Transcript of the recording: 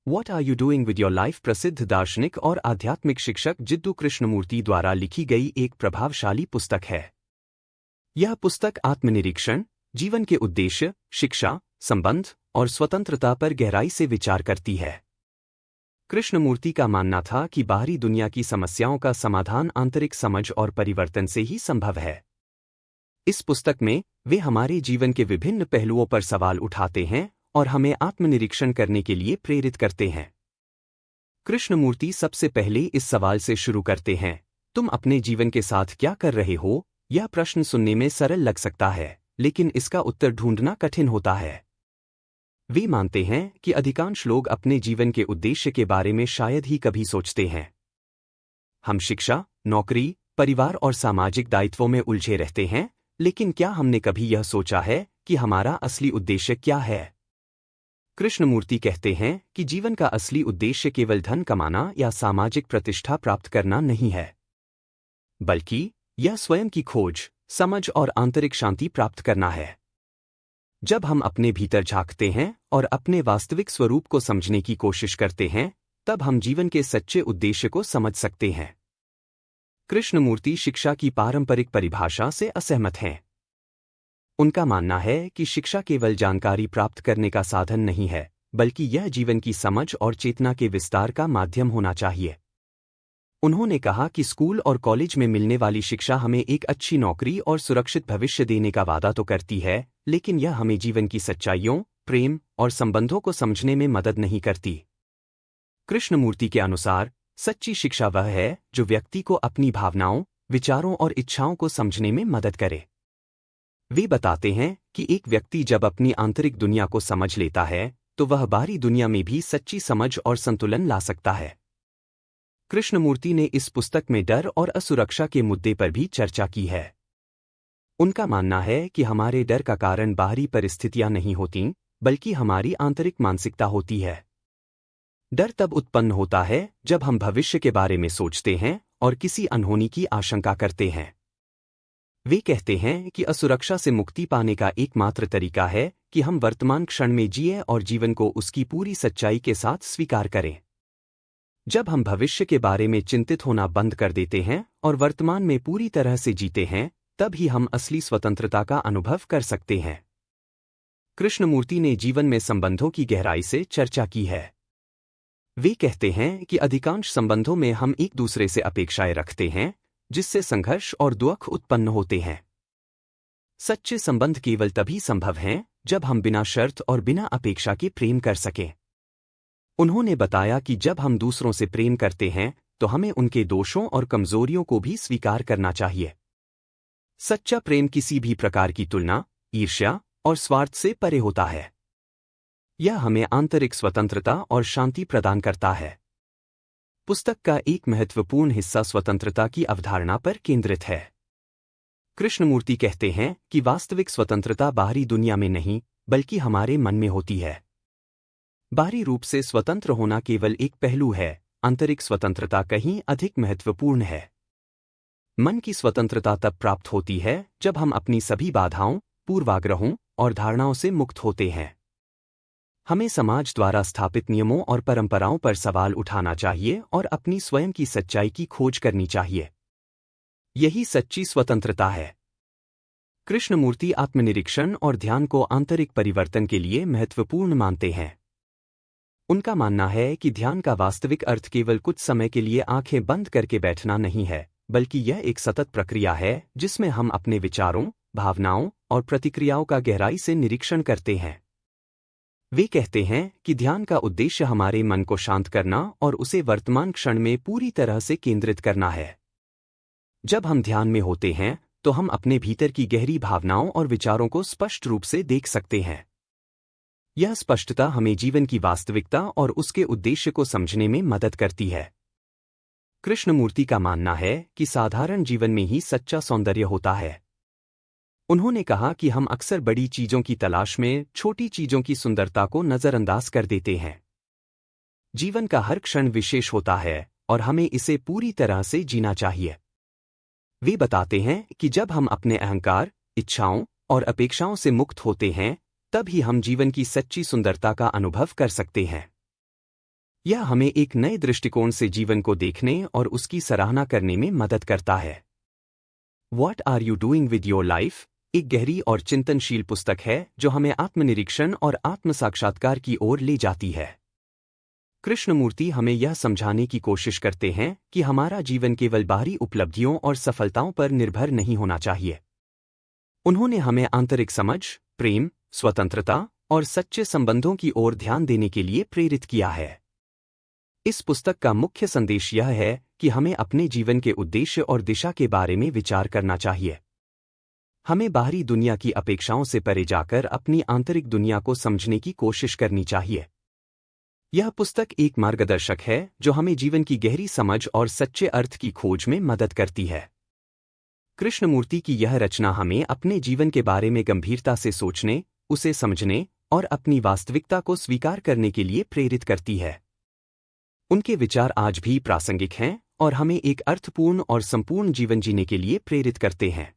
What are you doing with your life प्रसिद्ध दार्शनिक और आध्यात्मिक शिक्षक जिद्दू कृष्णमूर्ति द्वारा लिखी गई एक प्रभावशाली पुस्तक है। यह पुस्तक आत्मनिरीक्षण, जीवन के उद्देश्य, शिक्षा, संबंध और स्वतंत्रता पर गहराई से विचार करती है। कृष्णमूर्ति का मानना था कि बाहरी दुनिया की समस्याओं का समाधान आंतरिक समझ और परिवर्तन से ही संभव है। इस पुस्तक में वे हमारे जीवन के विभिन्न पहलुओं पर सवाल उठाते हैं और हमें आत्मनिरीक्षण करने के लिए प्रेरित करते हैं। कृष्णमूर्ति सबसे पहले इस सवाल से शुरू करते हैं, तुम अपने जीवन के साथ क्या कर रहे हो? यह प्रश्न सुनने में सरल लग सकता है, लेकिन इसका उत्तर ढूंढना कठिन होता है। वे मानते हैं कि अधिकांश लोग अपने जीवन के उद्देश्य के बारे में शायद ही कभी सोचते हैं। हम शिक्षा, नौकरी, परिवार और सामाजिक दायित्वों में उलझे रहते हैं, लेकिन क्या हमने कभी यह सोचा है कि हमारा असली उद्देश्य क्या है? कृष्णमूर्ति कहते हैं कि जीवन का असली उद्देश्य केवल धन कमाना या सामाजिक प्रतिष्ठा प्राप्त करना नहीं है, बल्कि यह स्वयं की खोज, समझ और आंतरिक शांति प्राप्त करना है। जब हम अपने भीतर झांकते हैं और अपने वास्तविक स्वरूप को समझने की कोशिश करते हैं, तब हम जीवन के सच्चे उद्देश्य को समझ सकते हैं। कृष्णमूर्ति शिक्षा की पारंपरिक परिभाषा से असहमत हैं। उनका मानना है कि शिक्षा केवल जानकारी प्राप्त करने का साधन नहीं है, बल्कि यह जीवन की समझ और चेतना के विस्तार का माध्यम होना चाहिए। उन्होंने कहा कि स्कूल और कॉलेज में मिलने वाली शिक्षा हमें एक अच्छी नौकरी और सुरक्षित भविष्य देने का वादा तो करती है, लेकिन यह हमें जीवन की सच्चाइयों, प्रेम और संबंधों को समझने में मदद नहीं करती। कृष्णमूर्ति के अनुसार सच्ची शिक्षा वह है जो व्यक्ति को अपनी भावनाओं, विचारों और इच्छाओं को समझने में मदद करे। वे बताते हैं कि एक व्यक्ति जब अपनी आंतरिक दुनिया को समझ लेता है, तो वह बाहरी दुनिया में भी सच्ची समझ और संतुलन ला सकता है। कृष्णमूर्ति ने इस पुस्तक में डर और असुरक्षा के मुद्दे पर भी चर्चा की है। उनका मानना है कि हमारे डर का कारण बाहरी परिस्थितियां नहीं होतीं, बल्कि हमारी आंतरिक मानसिकता होती है। डर तब उत्पन्न होता है जब हम भविष्य के बारे में सोचते हैं और किसी अनहोनी की आशंका करते हैं। वे कहते हैं कि असुरक्षा से मुक्ति पाने का एकमात्र तरीका है कि हम वर्तमान क्षण में जिए और जीवन को उसकी पूरी सच्चाई के साथ स्वीकार करें। जब हम भविष्य के बारे में चिंतित होना बंद कर देते हैं और वर्तमान में पूरी तरह से जीते हैं, तब ही हम असली स्वतंत्रता का अनुभव कर सकते हैं। कृष्णमूर्ति ने जीवन में संबंधों की गहराई से चर्चा की है। वे कहते हैं कि अधिकांश संबंधों में हम एक दूसरे से अपेक्षाएं रखते हैं, जिससे संघर्ष और दुख उत्पन्न होते हैं। सच्चे संबंध केवल तभी संभव हैं जब हम बिना शर्त और बिना अपेक्षा के प्रेम कर सकें। उन्होंने बताया कि जब हम दूसरों से प्रेम करते हैं, तो हमें उनके दोषों और कमजोरियों को भी स्वीकार करना चाहिए। सच्चा प्रेम किसी भी प्रकार की तुलना, ईर्ष्या और स्वार्थ से परे होता है। यह हमें आंतरिक स्वतंत्रता और शांति प्रदान करता है। पुस्तक का एक महत्वपूर्ण हिस्सा स्वतंत्रता की अवधारणा पर केंद्रित है। कृष्णमूर्ति कहते हैं कि वास्तविक स्वतंत्रता बाहरी दुनिया में नहीं, बल्कि हमारे मन में होती है। बाहरी रूप से स्वतंत्र होना केवल एक पहलू है, आंतरिक स्वतंत्रता कहीं अधिक महत्वपूर्ण है। मन की स्वतंत्रता तब प्राप्त होती है जब हम अपनी सभी बाधाओं, पूर्वाग्रहों और धारणाओं से मुक्त होते हैं। हमें समाज द्वारा स्थापित नियमों और परंपराओं पर सवाल उठाना चाहिए और अपनी स्वयं की सच्चाई की खोज करनी चाहिए। यही सच्ची स्वतंत्रता है। कृष्णमूर्ति आत्मनिरीक्षण और ध्यान को आंतरिक परिवर्तन के लिए महत्वपूर्ण मानते हैं। उनका मानना है कि ध्यान का वास्तविक अर्थ केवल कुछ समय के लिए आंखें बंद करके बैठना नहीं है, बल्कि यह एक सतत प्रक्रिया है जिसमें हम अपने विचारों, भावनाओं और प्रतिक्रियाओं का गहराई से निरीक्षण करते हैं। वे कहते हैं कि ध्यान का उद्देश्य हमारे मन को शांत करना और उसे वर्तमान क्षण में पूरी तरह से केंद्रित करना है। जब हम ध्यान में होते हैं, तो हम अपने भीतर की गहरी भावनाओं और विचारों को स्पष्ट रूप से देख सकते हैं। यह स्पष्टता हमें जीवन की वास्तविकता और उसके उद्देश्य को समझने में मदद करती है। कृष्णमूर्ति का मानना है कि साधारण जीवन में ही सच्चा सौंदर्य होता है। उन्होंने कहा कि हम अक्सर बड़ी चीजों की तलाश में छोटी चीजों की सुंदरता को नजरअंदाज कर देते हैं। जीवन का हर क्षण विशेष होता है और हमें इसे पूरी तरह से जीना चाहिए। वे बताते हैं कि जब हम अपने अहंकार, इच्छाओं और अपेक्षाओं से मुक्त होते हैं, तब ही हम जीवन की सच्ची सुंदरता का अनुभव कर सकते हैं। यह हमें एक नए दृष्टिकोण से जीवन को देखने और उसकी सराहना करने में मदद करता है। What are you doing with your life? एक गहरी और चिंतनशील पुस्तक है जो हमें आत्मनिरीक्षण और आत्म साक्षात्कार की ओर ले जाती है। कृष्णमूर्ति हमें यह समझाने की कोशिश करते हैं कि हमारा जीवन केवल बाहरी उपलब्धियों और सफलताओं पर निर्भर नहीं होना चाहिए। उन्होंने हमें आंतरिक समझ, प्रेम, स्वतंत्रता और सच्चे संबंधों की ओर ध्यान देने के लिए प्रेरित किया है। इस पुस्तक का मुख्य संदेश यह है कि हमें अपने जीवन के उद्देश्य और दिशा के बारे में विचार करना चाहिए। हमें बाहरी दुनिया की अपेक्षाओं से परे जाकर अपनी आंतरिक दुनिया को समझने की कोशिश करनी चाहिए। यह पुस्तक एक मार्गदर्शक है जो हमें जीवन की गहरी समझ और सच्चे अर्थ की खोज में मदद करती है। कृष्णमूर्ति की यह रचना हमें अपने जीवन के बारे में गंभीरता से सोचने, उसे समझने और अपनी वास्तविकता को स्वीकार करने के लिए प्रेरित करती है। उनके विचार आज भी प्रासंगिक हैं और हमें एक अर्थपूर्ण और संपूर्ण जीवन जीने के लिए प्रेरित करते हैं।